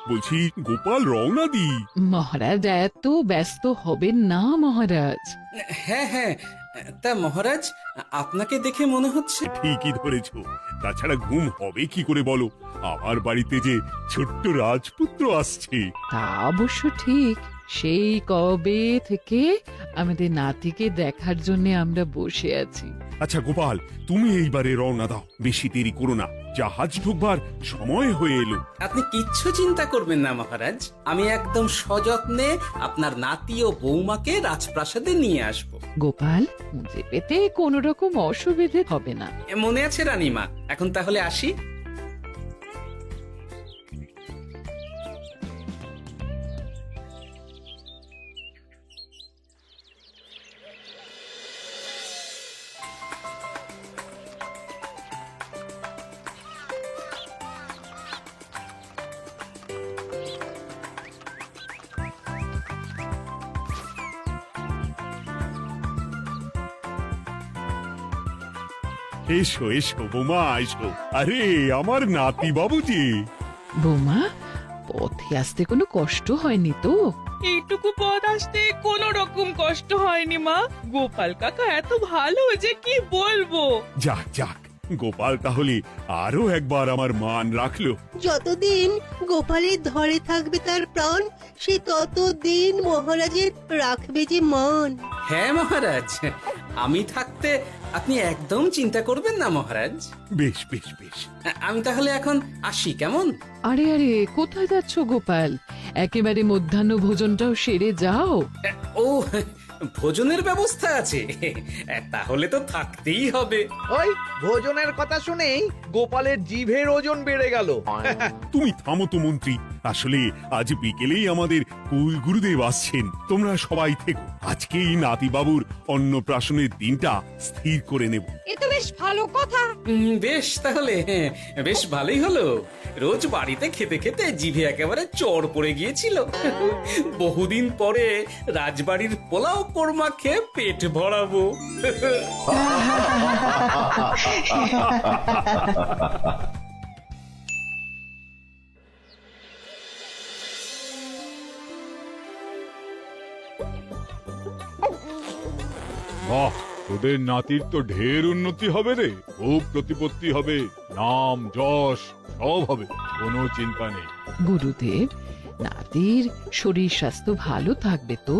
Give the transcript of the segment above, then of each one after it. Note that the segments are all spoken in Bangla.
বলছি গোপাল রওনা দি। মহারাজ এত ব্যস্ত হবেন না মহারাজ। হ্যাঁ হ্যাঁ, তা মহারাজ আপনাকে দেখে মনে হচ্ছে। ঠিকই ধরেছ, তাছাড়া ঘুম হবে কি করে বলো? আমার বাড়িতে যে ছোট্ট রাজপুত্র আসছে। তা অবশ্য ঠিক, সেই কবে থেকে আমাদের নাতিকে দেখার জন্য আমরা বসে আছি। আচ্ছা গোপাল, তুমি এইবারে রওনা দাও, বেশি দেরি করো না, জাহাজ ঢুকবার সময় হয়ে এলো। আপনি কিচ্ছু চিন্তা করবেন না মহারাজ, আমি একদম সযত্নে আপনার নাতি ও বৌমাকে রাজপ্রাসাদে নিয়ে আসব। গোপাল, খুঁজে পেতে কোনো রকম অসুবিধে হবে না। মনে আছে রানীমা? এখন তাহলে আসি। এসো এসো বৌমা, এসো। আরে আমার নাতি বাবু যে। বৌমা, পথে আসতে কোনো কষ্ট হয়নি তো? এইটুকু পথ আসতে কোনো রকম কষ্ট হয়নি মা। গোপাল কাকা এত ভালো যে কি বলবো। যাক যাক, গোপাল তাহলে আরো একবার আমার মান রাখলো। যতদিন গোপালের ধরে থাকবে তার প্রাণ, সে ততদিন মহারাজের রাখবে যে মান। হ্যাঁ মহারাজ, আমি থাকতে আপনি একদম চিন্তা করবেন না মহারাজ। বেশ বেশ বেশ। আমি তাহলে এখন আসি, কেমন? আরে আরে, কোথায় যাচ্ছ গোপাল? একেবারে মধ্যাহ্ন ভোজনটাও সেরে যাও। ও, ভোজনের ব্যবস্থা আছে? তাহলে তো থাকতেই হবে। ওই ভোজনের কথা শুনেই গোপালের জিভের ওজন বেড়ে গেল। তুমি থামো তো মন্ত্রী, আসলে আজ বিকেলেই আমাদের কুল গুরুদেব আসছেন। তোমরা সবাই থেকো, আজকেই নাতি বাবুর অন্নপ্রাশনের দিনটা স্থির করে নেব। এ তো বেশ ভালো কথা। বেশ তাহলে, বেশ ভালোই হলো। রোজ বাড়িতে খেতে খেতে জিভে একেবারে চড় পড়ে গিয়েছিল। বহুদিন পরে রাজবাড়ির পোলাও কোরমা খেয়ে পেট ভরাবো। বাহ, তোদের নাতির তো ঢের উন্নতি হবে রে, খুব প্রতিপত্তি হবে, নাম যশ সব হবে, কোনো চিন্তা নেই। গুরুদেব, নাতির শরীর স্বাস্থ্য ভালো থাকবে তো?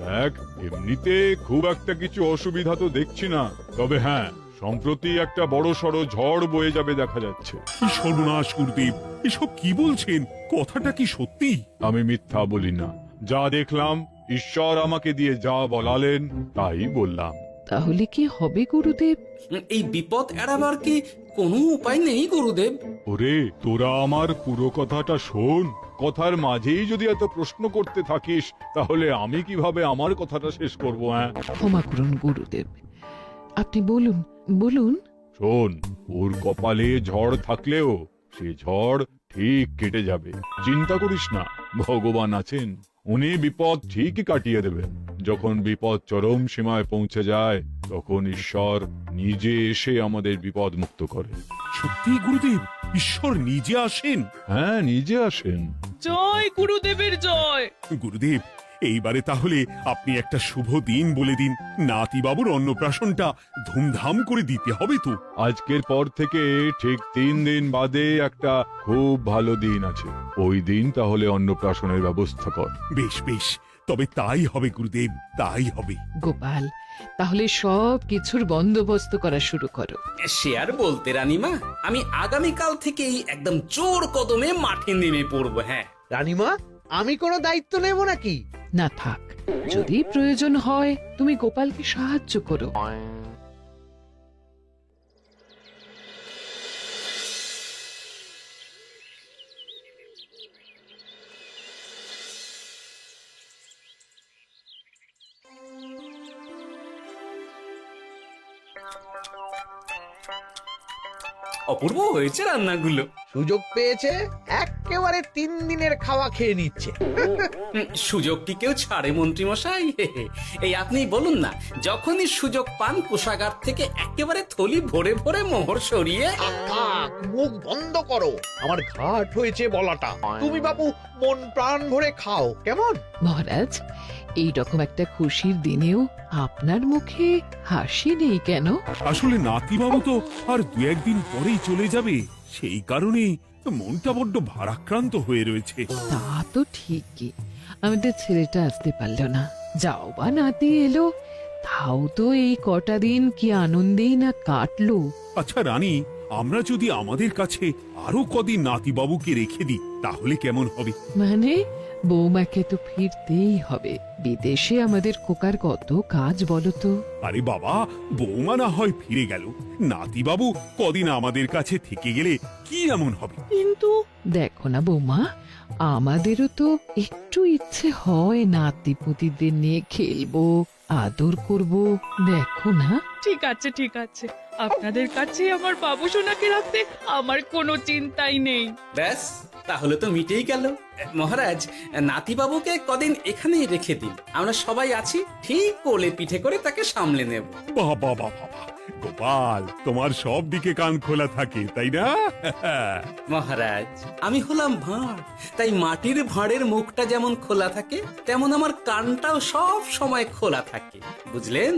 দেখ, এমনিতে খুব একটা কিছু অসুবিধা তো দেখছি না, তবে হ্যাঁ, সম্প্রতি একটা বড় সড়ো ঝড় বয়ে যাবে দেখা যাচ্ছে। কি সর্বনাশ গুরুদেব, এসব কি বলছেন? কথাটা কি সত্যি? আমি মিথ্যা বলি না, যা দেখলাম, ঈশ্বর আমাকে দিয়ে যা বলালেন তাই বললাম। তাহলে কি হবে গুরুদেব? এই বিপদ এড়াবার কি কোনো উপায় নেই গুরুদেব? ওরে, তোরা আমার পুরো কথাটা শোন, কথার মাঝেই যদি এত প্রশ্ন করতে থাকিস তাহলে আমি কিভাবে আমার কথাটা শেষ করব? হ্যাঁ, ক্ষমা করুন গুরুদেব, আপনি বলুন বলুন। শোন, ওর কপালে ঝড় থাকলেও সে ঝড় ঠিক কেটে যাবে, চিন্তা করিস না, ভগবান আছেন, উনি বিপদ ঠিকই কাটিয়ে দেবেন। যখন বিপদ চরম সীমায় পৌঁছে যায় তখন ঈশ্বর নিজে এসে আমাদের বিপদ মুক্ত করে। সত্যি গুরুদেব, ঈশ্বর নিজে আসেন? হ্যাঁ, নিজে আসেন। জয় গুরুদেবের জয়। গুরুদেব, এইবারে তাহলে আপনি একটা শুভ দিন বলে দিন, নাতি বাবুর অন্নপ্রাশনটা ধুমধাম করে দিতে হবে তো। আজকের পর থেকে ঠিক 3 দিন বাদে একটা খুব ভালো দিন আছে, ওই দিন তাহলে অন্নপ্রাশনের ব্যবস্থা কর। বেশ বেশ, তবে তাই হবে গুরুদেব, তাই হবে। গোপাল, তাহলে সব কিছুর বন্দোবস্ত করা শুরু করো। সে আর বলতে রানীমা, আমি আগামীকাল থেকেই একদম জোর কদমে মাঠে নেমে পড়বো। হ্যাঁ রানীমা, আমি কোনো দায়িত্ব নেব নাকি? না থাক, যদি প্রয়োজন হয় তুমি গোপালকে সাহায্য করো। অপূর্ব হয়েছে রান্নাগুলো। সুযোগ পেয়েছে একেবারে 3 দিনের খাওয়া খেয়ে নিচ্ছে। সুযোগ কি কেউ ছাড়ে মন্ত্রী মশাই? এই আপনি বলুন না, যখনই সুযোগ পান কোষাগার থেকে একেবারে থলি ভরে ভরে মোহর সরিয়ে। থাক, মুখ বন্ধ করো, আমার ঘাট হয়েছে বলাটা। তুমি বাবু মন প্রাণ ভরে খাও, কেমন? মহারাজ, এইরকম একটা খুশির দিনেও আপনার মুখে হাসি নেই কেন? আসলে নাতিবাবু তো আর 2-1 দিন পরেই চলে যাবে, সেই কারণেই তো মনটা বড্ড ভারাক্রান্ত হয়ে রয়েছে। তা তো ঠিকই, আমাদের ছেলেটা আসতে পারল না, যাও বা নাতি এলো, তাও তো এই কটা দিন কি আনন্দেই না কাটলো। আচ্ছা রানী, আমরা যদি আমাদের কাছে আরো কদিন নাতিবাবুকে রেখে দিই তাহলে কেমন হবে? মানে বৌমাকে তো ফিরতেই হবে, বিদেশে আমাদের খোকার কত কাজ বলো তো। আরে বাবা, বৌমা না হয় ফিরে গেল, নাতিবাবু কদিন আমাদের কাছে থেকে গেলে কি এমন হবে? কিন্তু দেখো না বৌমা, আমাদেরও তো একটু ইচ্ছে হয় নাতিপুতিদের নিয়ে খেলবো, আদর করব, দেখো না। ঠিক আছে ঠিক আছে, আপনাদের কাছে আমার বাবু সোনাকে রাখতে আমার কোনো চিন্তাই নেই। ব্যাস, তাহলে তো মিটেই গেল। মহারাজ, নাতিবাবুকে কদিন এখানেই রেখে দিন, আমরা সবাই আছি, ঠিক কোলে পিঠে করে তাকে সামলে নেব। বাবা বাবা বাবা, গোপাল তোমার সব দিকে কান খোলা থাকে তাই না? মহারাজ, আমি হলাম ভাঁড়, তাই মাটির ভাঁড়ের মুখটা যেমন খোলা থাকে তেমন আমার কানটাও সব সময় খোলা থাকে, বুঝলেন?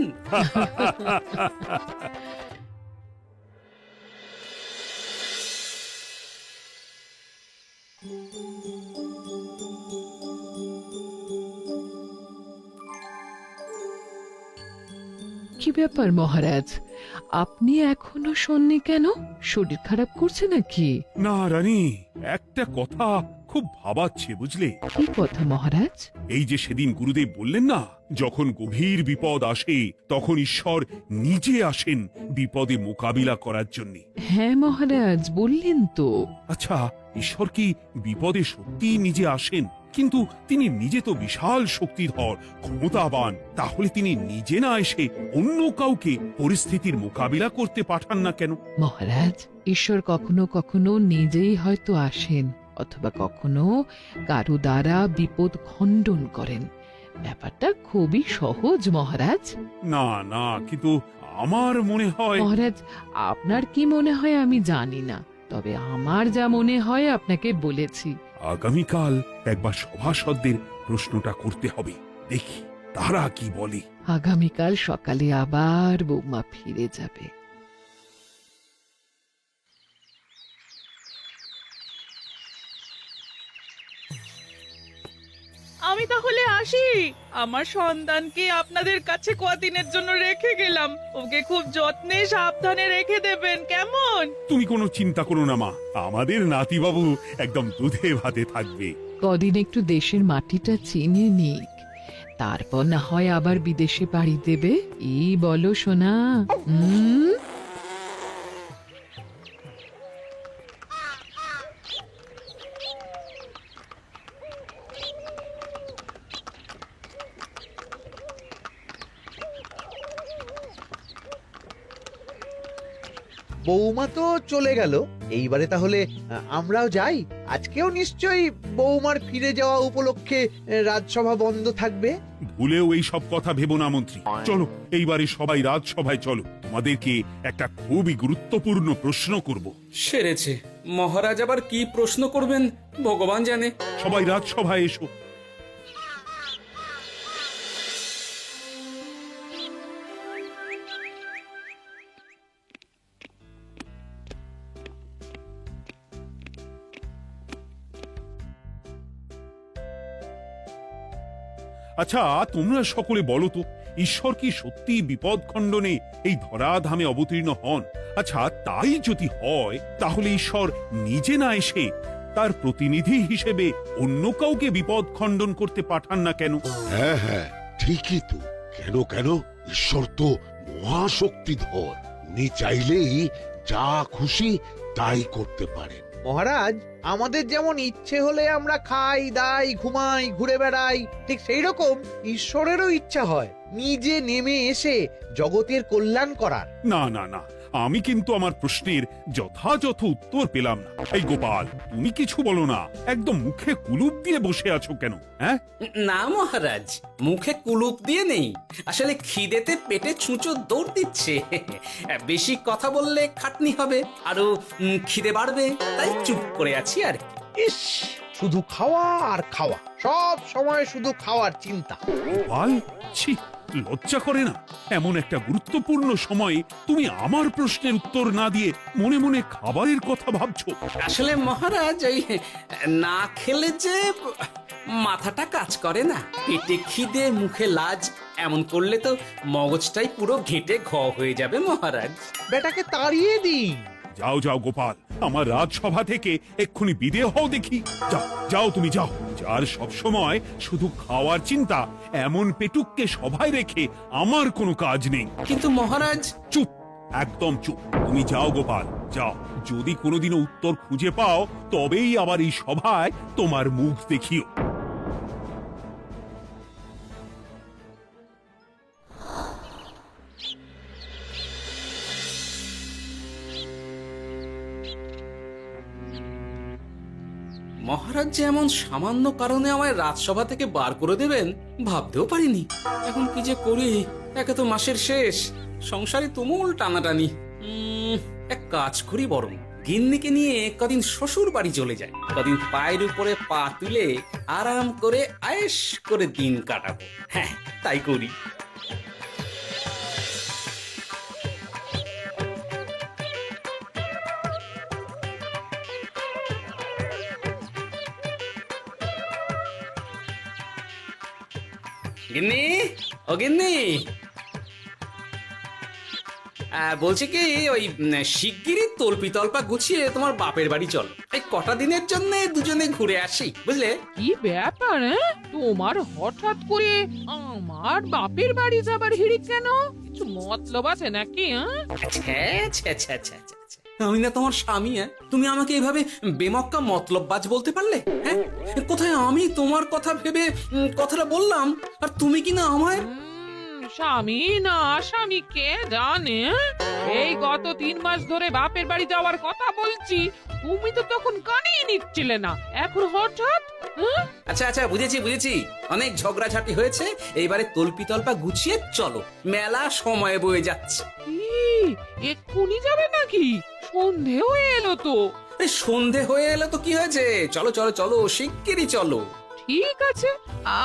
কি ব্যাপার মহারাজ, আপনি এখনো শোননি কেন? শরীর খারাপ করছে নাকি? না রানী, একটা কথা খুব ভাবাচ্ছে বুঝলে। কি কথা মহারাজ? এই যে সেদিন গুরুদেব বললেন না, যখন গভীর বিপদ আসে তখন ঈশ্বর নিজে আসেন বিপদে মোকাবিলা করার জন্য। হ্যাঁ মহারাজ, বললেন তো। আচ্ছা, ঈশ্বর কি বিপদে সত্যি নিজে আসেন? কিন্তু তিনি নিজে তো বিশাল শক্তিধর, ক্ষমতাবান, তাহলে তিনি নিজে না এসে অন্য কাউকে পরিস্থিতির মোকাবিলা করতে পাঠান না কেন? মহারাজ, ঈশ্বর কখনো কখনো নিজেই হয়তো আসেন, অথবা কখনো কারো দ্বারা বিপদ খণ্ডন করেন। ব্যাপারটা খুবই সহজ মহারাজ। না না, কিন্তু আমার মনে হয়। মহারাজ, আপনার কি মনে হয় আমি জানি না, তবে আমার যা মনে হয় আপনাকে বলেছি। আগামীকাল একবার সভাসদদের প্রশ্নটা করতে হবে, দেখি তারা কি বলে। আগামীকাল সকালে আবার বৌমা ফিরে যাবে। আমি তাহলে আসি, আমার সন্তানকে আপনাদের কাছে কদিনের জন্য রেখে গেলাম, ওকে খুব যত্নে সাবধানে রেখে দেবেন, কেমন? তুমি কোনো চিন্তা করো না মা, আমাদের নাতিবাবু একদম দুধে ভাতে থাকবে। কদিন একটু দেশের মাটিটা চিনে নিক, তারপর না হয় আবার বিদেশে পাড়ি দেবে। এই বলো সোনা। বৌমা তো চলে গেল, এইবারে তাহলে আমরাও যাই। আজকেও নিশ্চয়ই বৌমার ফিরে যাওয়া উপলক্ষে রাজসভা বন্ধ থাকবে। ভুলেও এই সব কথা ভেবো না মন্ত্রী, চলো এইবারে সবাই রাজসভায় চলো, তোমাদেরকে একটা খুবই গুরুত্বপূর্ণ প্রশ্ন করব। সেরেছে, মহারাজ আবার কি প্রশ্ন করবেন ভগবান জানে। সবাই রাজসভায় এসো। আচ্ছা, তোমরা সকলে বলো তো, ঈশ্বর কি সত্যি বিপদ খণ্ডনে এই ধরাধামে অবতীর্ণ হন? আচ্ছা, তাই যদি হয় তাহলে ঈশ্বর নিজে না এসে তার প্রতিনিধি হিসেবে অন্য কাউকে বিপদ খণ্ডন করতে পাঠান না কেন? হ্যাঁ হ্যাঁ, ঠিকই তো। কেন কেন, ঈশ্বর তো মহাশক্তিধর, উনি চাইলেই যা খুশি তাই করতে পারেন। মহারাজ, আমাদের যেমন ইচ্ছে হলে আমরা খাই দাই ঘুমাই ঘুরে বেড়াই, ঠিক সেই রকম ঈশ্বরেরও ইচ্ছা হয় নিজে নেমে এসে জগতের কল্যাণ করার। না না না, আমি কিন্তু আমার প্রশ্নের যথাযথ উত্তর পেলাম না। এই গোপাল, তুমি কিছু বলো না, একদম মুখে কুলুপ দিয়ে বসে আছো কেন? হ্যাঁ, না মহারাজ, মুখে কুলুপ দিয়ে নেই, আসলে খিদেতে পেটে ছুঁচো দৌড় দিচ্ছে। বেশি কথা বললে খাটনি হবে, আরো খিদে বাড়বে, তাই চুপ করে আছি আর কি। ইস, শুধু খাওয়া আর খাওয়া, সব সময় শুধু খাওয়ার চিন্তা। গোপাল, ছি, লজ্জা করে না? এমন একটা গুরুত্বপূর্ণ সময়ে তুমি আমার প্রশ্নের উত্তর না দিয়ে মনে মনে খাবারের কথা ভাবছো। আসলে মহারাজ, ওই না খেলে যে মাথাটা কাজ করে না, পেটে খিদে মুখে লাজ, এমন করলে তো মগজটাই পুরো ঘেঁটে ঘ হয়ে যাবে মহারাজ। বেটাকে তাড়িয়ে দিন। যাও যাও গোপাল, আমার রাজসভা থেকে এক্ষুনি বিদে হও দেখি। যাও যাও, তুমি যাও। যার সব সময় শুধু খাওয়ার চিন্তা, এমন পেটুককে সভায় রেখে আমার কোনো কাজ নেই। কিন্তু মহারাজ, চুপ, একদম চুপ। তুমি যাও গোপাল, যাও। যদি কোনোদিনও উত্তর খুঁজে পাও, তবেই আবার এই সভায় তোমার মুখ দেখিও। মহারাজ যে এমন সামান্য কারণে আমায় রাজসভা থেকে বার করে দেবেন ভাবতেও পারিনি। এখন কি যে করি, একে তো মাসের শেষ, সংসারে তুমুল টানাটানি। এক কাজ করি বরং, গিন্নিকে নিয়ে কদিন শ্বশুর বাড়ি চলে যায়, কদিন পায়ের উপরে পা তুলে আরাম করে আয়েশ করে দিন কাটাবো। হ্যাঁ, তাই করি। গিন্নি, ও গিন্নি, বলছি কি, ওই শিগগিরই তল্পি তল্পা গুছিয়ে তোমার বাপের বাড়ি চল, এই কটা দিনের জন্য দুজনে ঘুরে আসি, বুঝলে? কি ব্যাপার? তোমার হঠাৎ করে আমার বাপের বাড়ি যাবার হিড়িক কেন? কিছু মতলব আছে নাকি? আমি না তোমার স্বামী? তুমি আমাকে এভাবে বেমক্কা মতলববাজ বলতে পারলে? হ্যাঁ, কোথায় আমি তোমার কথা ভেবে কথাটা বললাম, আর তুমি কি না আমায় স্বামী না স্বামী কে জানে? এই গত 3 মাস ধরে বাপের বাড়ি যাওয়ার কথা বলছি, তুমি তো তখন কানেই নিচ্ছিলে না, এখন হঠাৎ? আচ্ছা আচ্ছা, বুঝেছি বুঝেছি, অনেক ঝগড়াঝাটি হয়েছে, এইবারে তল্পি তল্পা গুছিয়ে চলো, মেলা সময় বয়ে যাচ্ছে। কি এক্ষুনি যাবে নাকি? সন্ধে হয়ে এলো তো। সন্ধে হয়ে এলো তো কি হয়েছে, চলো চলো চলো, শিগগিরই চলো। ঠিক আছে,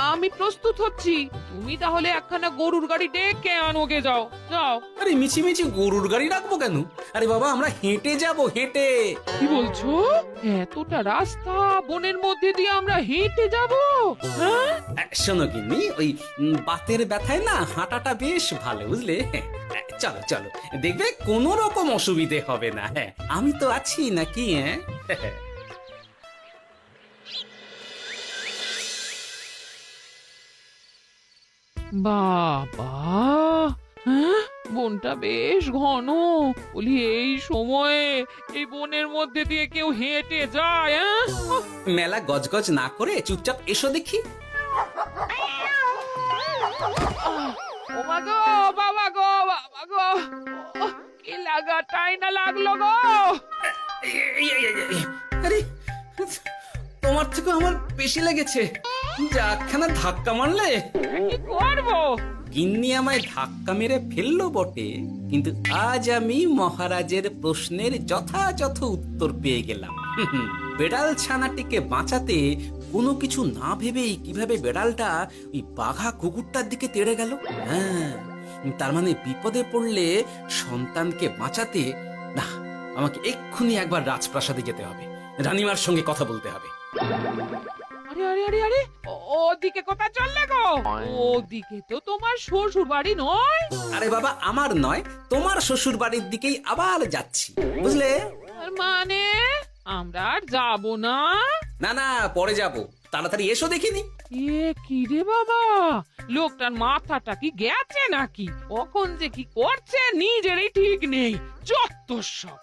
আমি প্রস্তুত হচ্ছি, তুমি তাহলে একখানা গরুর গাড়ি ডেকে আনোগে, যাও যাও। আরে মিছিমিছি গরুর গাড়ি রাখবো কেন? আরে বাবা, আমরা হেঁটে যাব, হেঁটে। কি বলছো? এতটা রাস্তা বনের মধ্যে দিয়ে আমরা হেঁটে যাব? হ্যাঁ, শোনো গিন্নি, ওই বাতের ব্যথায় না হাঁটাটা বেশ ভালো, বুঝলে? চলো চলো, দেখবে কোনো রকম অসুবিধে হবে না। হ্যাঁ, আমি তো আছি নাকি? হ্যাঁ, বাবা, হ্যাঁ, বনটা বেশ ঘন। বলি, এই সময়ে এই বনের মধ্যে দিয়ে কেউ হেঁটে যায়? মেলা গজগজ না করে চুপচাপ এসো দেখি। ও মা গো, বাবা গো, বাবা গো, কি লাগাটাই না লাগলো গো। আরে, তোমার থেকে আমার বেশি লেগেছে, যা একখানা ধাক্কা মারলে। কি করবো? গিন্নি আমায় ধাক্কা মেরে ফেললো বটে, কিন্তু আজ আমি মহারাজের প্রশ্নের যথাযথ উত্তর পেয়ে গেলাম। বেড়াল ছানাটিকে বাঁচাতে কোনো কিছু না ভেবেই কিভাবে বেড়ালটা ওই বাঘা কুকুরটার দিকে তেড়ে গেল। হ্যাঁ, তার মানে বিপদে পড়লে সন্তানকে বাঁচাতে না, আমাকে এক্ষুনি একবার রাজপ্রাসাদে যেতে হবে, রানীমার সঙ্গে কথা বলতে হবে। আরে আরে আরে আরে, ওদিকে কোথায় চললে গো? ওদিকে তো তোমার শ্বশুর বাড়ি নয়? আরে বাবা, আমার নয়, তোমার শ্বশুর বাড়ির দিকেই আবার যাচ্ছি, বুঝলে? তার মানে আমরা আর যাবো না? না না, পরে যাব, তাড়াতাড়ি এসো দেখিনি। এ কি রে বাবা, লোকটার মাথাটা কি গেছে নাকি? কখন যে কি করছে নিজেরই ঠিক নেই, যত সব।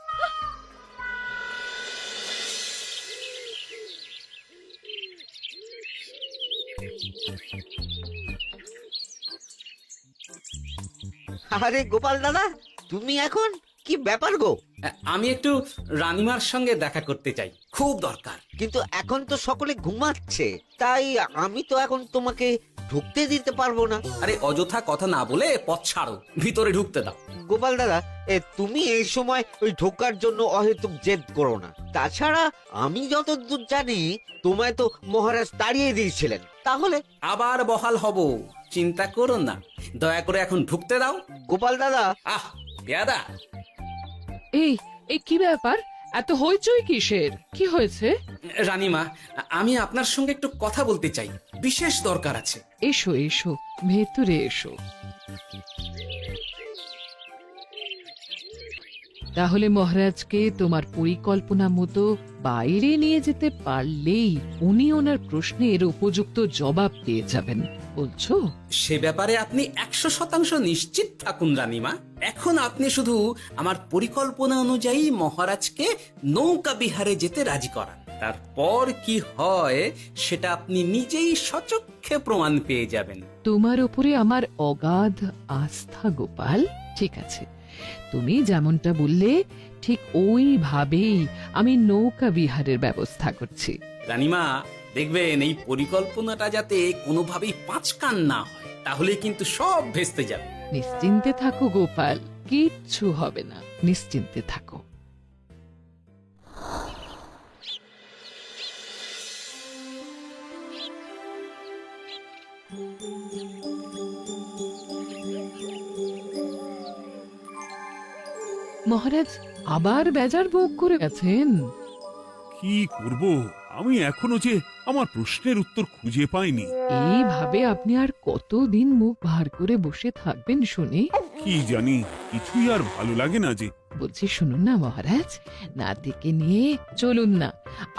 আরে গোপাল দাদা, তুমি এখন কি ব্যাপার গো? আমি একটু রানীমার সঙ্গে দেখা করতে চাই, খুব দরকার। কিন্তু এখন তো সকলে ঘুমাচ্ছে, তাই আমি তো এখন তোমাকে ঢুকতে দিতে পারবো না। আরে অযথা কথা না বলে পথ ছাড়ো, ভিতরে ঢুকতে দাও। গোপাল দাদা, তুমি এই সময় ওই ঢোকার জন্য অহেতুক জেদ করো না। তাছাড়া আমি যতদূর জানি তোমায় তো মহারাজ তাড়িয়ে দিয়েছিলেন, তাহলে আবার বহাল হব, চিন্তা করো না। দয়া করে এখন ঢুকতে দাও। গোপাল দাদা। আহ পেয়াদা, এই এই কি ব্যাপার? এত হইচই কিসের? কি হয়েছে? রানীমা, আমি আপনার সঙ্গে একটু কথা বলতে চাই, বিশেষ দরকার আছে। এসো এসো, ভেতরে এসো। তাহলে মহারাজকে তোমার পরিকল্পনা মতো বাইরে নিয়ে যেতে পারলেই উনি ওনার প্রশ্নের উপযুক্ত জবাব পেয়ে যাবেন, বলছো? সে ব্যাপারে আপনি 100% নিশ্চিত থাকুন রানীমা। এখন আপনি শুধু আমার পরিকল্পনা অনুযায়ী মহারাজকে নৌকা বিহারে যেতে রাজি করান। তারপর কি হয় সেটা আপনি নিজেই সচক্ষে প্রমাণ পেয়ে যাবেন। তোমার উপরে আমার অগাধ আস্থা গোপাল। ঠিক আছে, তুমি যেমনটা বললে ঠিক ওইভাবেই আমি নৌকা বিহারের ব্যবস্থা করছি। রানীমা, দেখবেন এই পরিকল্পনাটা যাতে কোনোভাবেই পাঁচকান না হয়, তাহলে কিন্তু সব ভেস্তে যাবে। নিশ্চিন্তে থাকো গোপাল, কিচ্ছু হবে না, নিশ্চিন্তে থাকো। মহারাজ আবার বেজার ভোগ করে গেছেন। কি করব, আমি এখনো যে আমার প্রশ্নের উত্তর খুঁজে পাইনি। এইভাবে আপনি আর কতদিন মুখ ভার করে বসে থাকবেন শুনি? কি জানি, কিছুই আর ভালো লাগে না যে। বলছি শুনুন না মহারাজ, নাতিকে নিয়ে চলুন না,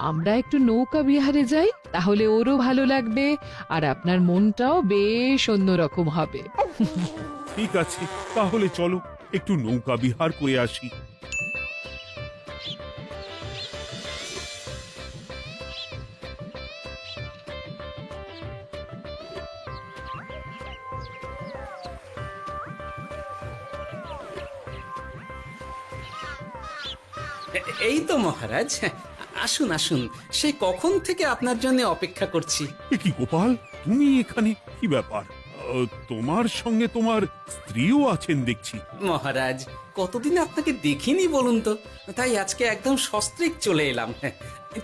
আমরা একটু নৌকা বিহারে যাই, তাহলে ওরও ভালো লাগবে আর আপনার মনটাও বেশ অন্যরকম হবে। ঠিক আছে, তাহলে চলো একটু নৌকা বিহার করে আসি। এই তো মহারাজ, আসুন আসুন, সেই কখন থেকে আপনার জন্য অপেক্ষা করছি। এ কি গোপাল, তুমি এখানে? কি ব্যাপার? তোমার সঙ্গে তোমার স্ত্রীও আছেন দেখছি। মহারাজ, কতদিন আপনাকে দেখিনি বলুন তো, তাই আজকে একদম সস্ত্রীক চলে এলাম।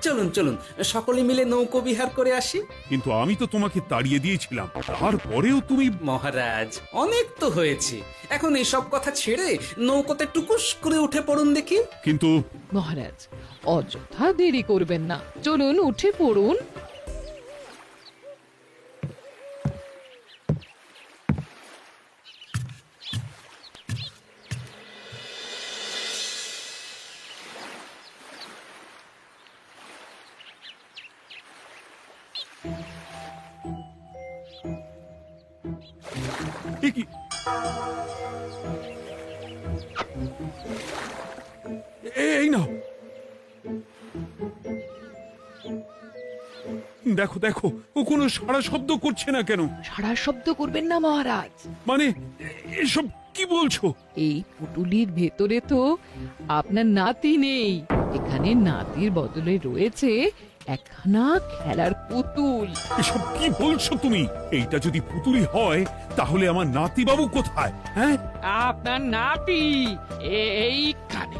চলুন চলুন, সকলে মিলে নৌকো বিহার করে আসি। কিন্তু আমি তো তোমাকে তাড়িয়ে দিয়েছিলাম, তারপরেও তুমি। মহারাজ, অনেক তো হয়েছে, এখন এসব কথা ছেড়ে নৌকোতে টুকুস করে উঠে পড়ুন দেখি। কিন্তু মহারাজ অযথা দেরি করবেন না, চলুন উঠে পড়ুন। এ কি? এই নাও, দেখো দেখো, ও কোনো সাড়া শব্দ করছে না কেন? সারা শব্দ করবেন না মহারাজ। মানে এসব কি বলছো? এই পুটুলির ভেতরে তো আপনার নাতি নেই, এখানে নাতির বদলে রয়েছে একখানা খেলার পুতুল। এসব কি বলছো তুমি? এইটা যদি পুতুলি হয় তাহলে আমার নাতি বাবু কোথায়? হ্যাঁ, আপনার নাতি এইখানে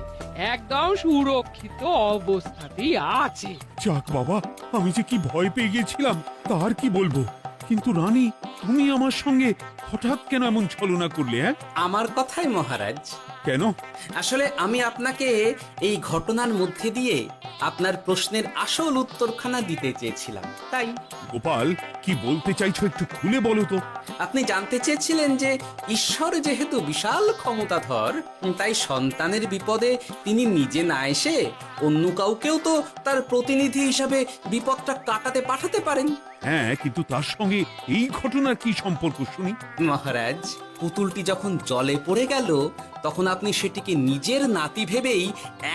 একদম সুরক্ষিত অবস্থাতেই আছে। যাক বাবা, আমি যে কি ভয় পেয়ে গেছিলাম তার কি বলবো। কিন্তু রানী, তুমি আমার সঙ্গে হঠাৎ কেন এমন ছলনা করলে? হ্যাঁ, আমার কথাই মহারাজ। কেন? আসলে আমি আপনাকে এই ঘটনার মধ্যে দিয়ে আপনার প্রশ্নের আসল উত্তরখানা দিতে চেয়েছিলাম, তাই। গোপাল, কি বলতে চাইছো একটু খুলে বলো তো। আপনি জানতে চেয়েছিলেন যে ঈশ্বর যেহেতু বিশাল ক্ষমতাধর, তাই সন্তানের বিপদে তিনি নিজে না এসে অন্য কাউকেও তো তার প্রতিনিধি হিসাবে বিপদটা কাটাতে পাঠাতে পারেন। হ্যাঁ, কিন্তু তার সঙ্গে এই ঘটনার কি সম্পর্ক শুনি? মহারাজ, পুতুলটি যখন জলে পড়ে গেল তখন আপনি সেটিকে নিজের নাতি ভেবেই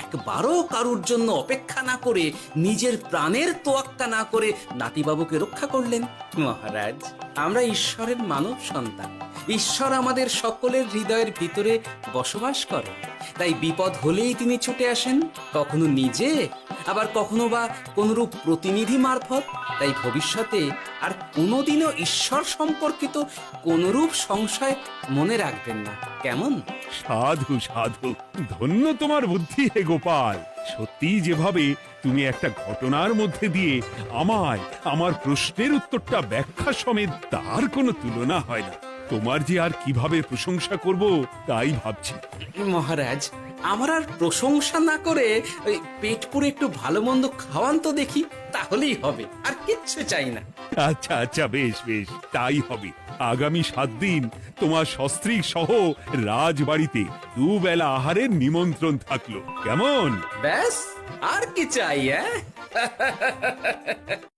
একবারও কারুর জন্য অপেক্ষা উপেক্ষা না করে, নিজের প্রাণের তোয়াক্কা না করে নাতিবাবুকে রক্ষা করলেন। মহারাজ, আমরা ঈশ্বরের মানব সন্তান। ঈশ্বর আমাদের সকলের হৃদয়ের ভিতরে বসবাস করে, তাই বিপদ হলেই তিনি ছুটে আসেন, কখনো নিজে, আবার কখনো বা কোনরূপ প্রতিনিধি মারফত। তাই ভবিষ্যতে আর কোনোদিনও ঈশ্বর সম্পর্কিত কোনরূপ সংশয় মনে রাখবেন না, কেমন? সাধু সাধু, ধন্য তোমার বুদ্ধি হে গোপাল। সত্যি যেভাবে তুমি একটা ঘটনার মধ্যে দিয়ে আমায় আমার প্রশ্নের উত্তরটা ব্যাখ্যা সমেত, তার কোনো তুলনা হয় না। তোমার যে আর কিভাবে প্রশংসা করব তাই ভাবছি। মহারাজ, আমার আর প্রশংসা না করে ওই পেট পুরে একটু ভালো মন্দ খাওয়ান তো দেখি, তাহলেই হবে, আর কিচ্ছু চাই না। আচ্ছা আচ্ছা, বেশ বেশ, তাই হবে। আগামী 7 দিন তোমার সস্ত্রীক সহ রাজবাড়িতে দুবেলা আহারের নিমন্ত্রণ থাকলো, কেমন? ব্যাস, আর কি চাই?